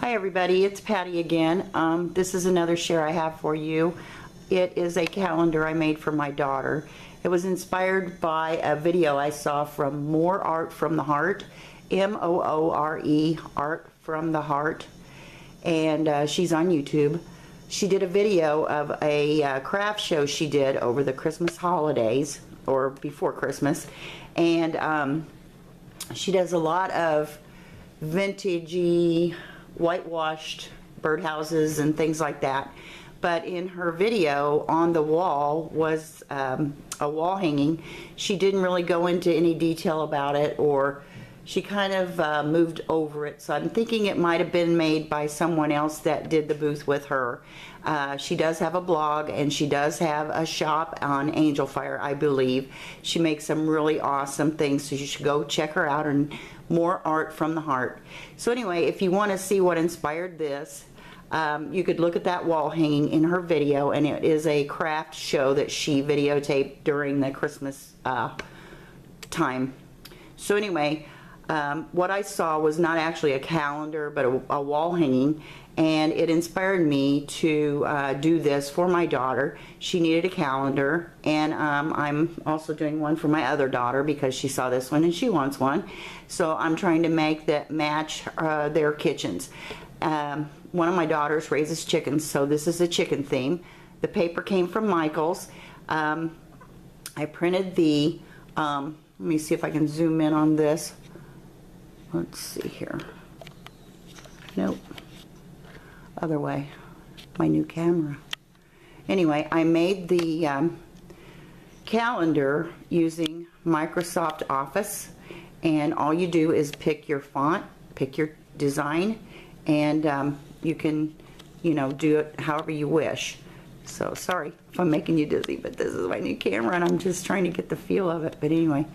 Hi everybody, it's Patty again. This is another share I have for you. It is a calendar I made for my daughter. It was inspired by a video I saw from More Art from the Heart, M-O-O-R-E, Art from the Heart, and she's on YouTube. She did a video of a craft show she did over the Christmas holidays, or before Christmas, and she does a lot of vintagey, whitewashed birdhouses and things like that. But in her video, on the wall was a wall hanging. She didn't really go into any detail about it, or she kind of moved over it. So I'm thinking it might have been made by someone else that did the booth with her. She does have a blog, and she does have a shop on Angel Fire, I believe. She makes some really awesome things, so you should go check her out. And More Art from the Heart. So anyway, if you want to see what inspired this, you could look at that wall hanging in her video, and it is a craft show that she videotaped during the Christmas time. So anyway, what I saw was not actually a calendar, but a wall hanging, and it inspired me to do this for my daughter. She needed a calendar, and I'm also doing one for my other daughter because she saw this one and she wants one. So I'm trying to make that match their kitchens. One of my daughters raises chickens, so this is a chicken theme. The paper came from Michaels. I printed the, let me see if I can zoom in on this. Let's see here. Nope. Other way. My new camera. Anyway, I made the calendar using Microsoft Office, and all you do is pick your font, pick your design, and you can, you know, do it however you wish. So sorry if I'm making you dizzy, but this is my new camera and I'm just trying to get the feel of it. But anyway,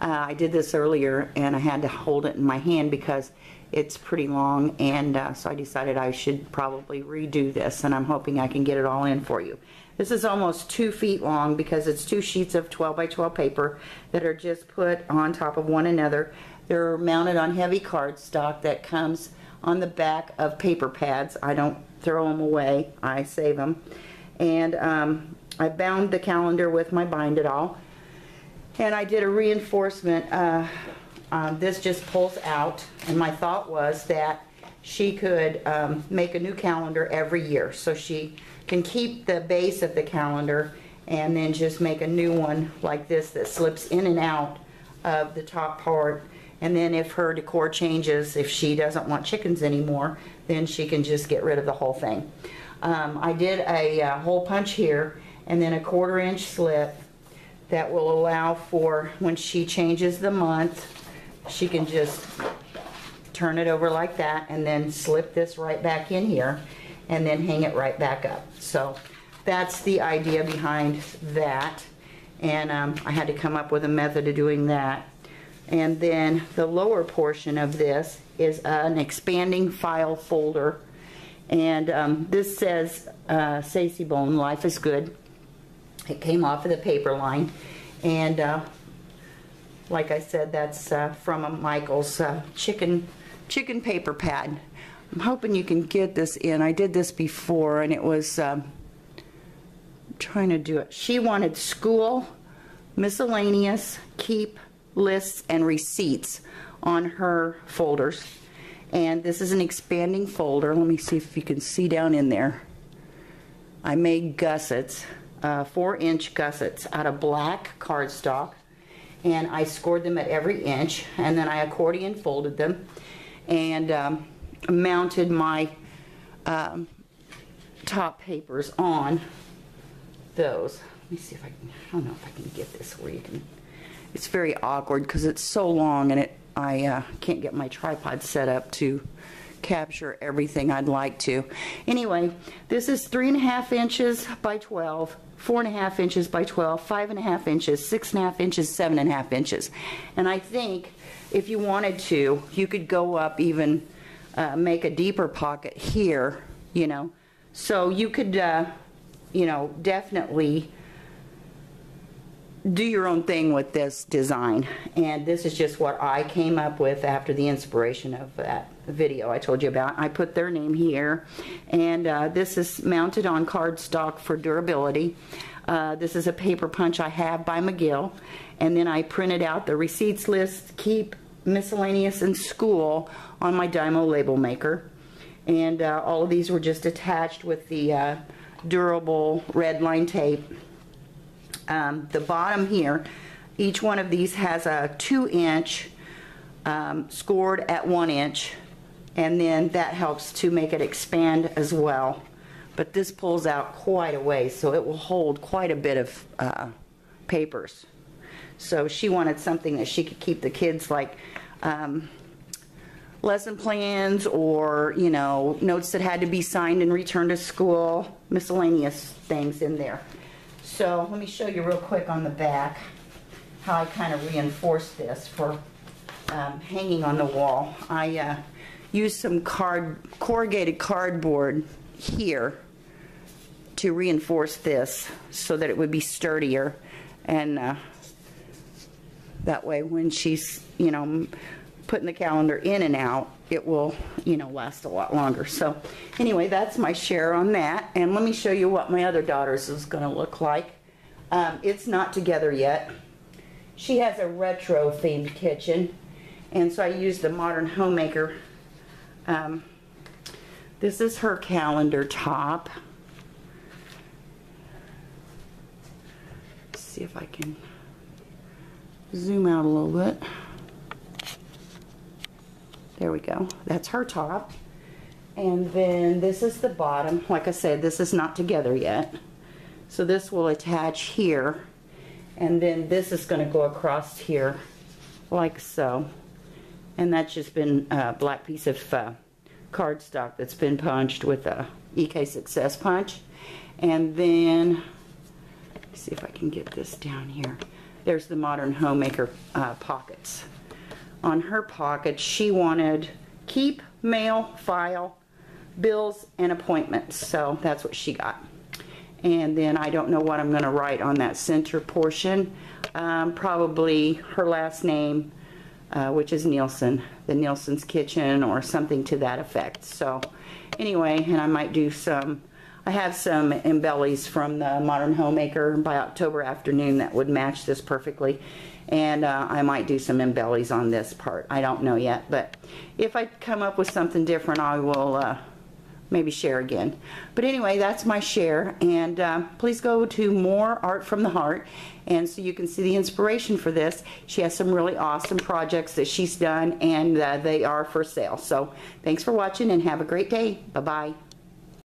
I did this earlier and I had to hold it in my hand because it's pretty long, and so I decided I should probably redo this, and I'm hoping I can get it all in for you. This is almost 2 feet long because it's 2 sheets of 12 by 12 paper that are just put on top of one another. They're mounted on heavy cardstock that comes on the back of paper pads. I don't throw them away, I save them. And I bound the calendar with my Bind It All, and I did a reinforcement. This just pulls out, and my thought was that she could make a new calendar every year, so she can keep the base of the calendar and then just make a new one like this that slips in and out of the top part. And then if her decor changes, if she doesn't want chickens anymore, then she can just get rid of the whole thing. I did a hole punch here, and then a 1/4 inch slit that will allow for when she changes the month, she can just turn it over like that and then slip this right back in here and then hang it right back up. So that's the idea behind that, and I had to come up with a method of doing that. And then the lower portion of this is an expanding file folder, and this says Sacy Bone, Life is Good. It came off of the paper line, and like I said, that's from a Michaels chicken paper pad. I'm hoping you can get this in. I did this before, and it was trying to do it. She wanted school, miscellaneous, keep, lists, and receipts on her folders. And this is an expanding folder. Let me see if you can see down in there. I made gussets, 4-inch gussets out of black cardstock, and I scored them at every inch, and then I accordion folded them and mounted my top papers on those. Let me see if I can, I don't know if I can get this where you can. It's very awkward because it's so long, and I can't get my tripod set up to capture everything I'd like to. Anyway, this is 3.5 inches by 12, 4.5 inches by 12, 5.5 inches, 6.5 inches, 7.5 inches. And I think if you wanted to, you could go up even, make a deeper pocket here, you know. So you could, you know, definitely do your own thing with this design. And this is just what I came up with after the inspiration of that video I told you about. I put their name here, and this is mounted on cardstock for durability. This is a paper punch I have by McGill, and then I printed out the receipts list, keep, miscellaneous, and school on my Dymo label maker. And all of these were just attached with the durable red line tape. The bottom here, each one of these has a 2-inch scored at 1 inch, and then that helps to make it expand as well. But this pulls out quite a way, so it will hold quite a bit of papers. So she wanted something that she could keep the kids, like lesson plans, or, you know, notes that had to be signed and returned to school, miscellaneous things in there. So let me show you real quick on the back how I kind of reinforced this for hanging on the wall. I used some corrugated cardboard here to reinforce this so that it would be sturdier, and that way when she's, you know, putting the calendar in and out, it will, you know, last a lot longer. So anyway, that's my share on that. And let me show you what my other daughter's is going to look like. It's not together yet. She has a retro themed kitchen, and so I used the Modern Homemaker. This is her calendar top. Let's see if I can zoom out a little bit. There we go. That's her top. And then this is the bottom. Like I said, this is not together yet. So this will attach here. And then this is going to go across here like so. And that's just been a black piece of cardstock that's been punched with a EK Success punch. And then, let's see if I can get this down here. There's the Modern Homemaker pockets. On her pocket, she wanted keep, mail, file, bills, and appointments. So that's what she got. And then I don't know what I'm going to write on that center portion. Probably her last name, which is Nielsen, the Nielsen's Kitchen, or something to that effect. So anyway, and I might do some, I have some embellies from the Modern Homemaker by October afternoon that would match this perfectly. And I might do some embellies on this part. I don't know yet, but if I come up with something different, I will maybe share again. But anyway, that's my share, and please go to More Art from the Heart, and so you can see the inspiration for this. She has some really awesome projects that she's done, and they are for sale. So thanks for watching, and have a great day. Bye-bye.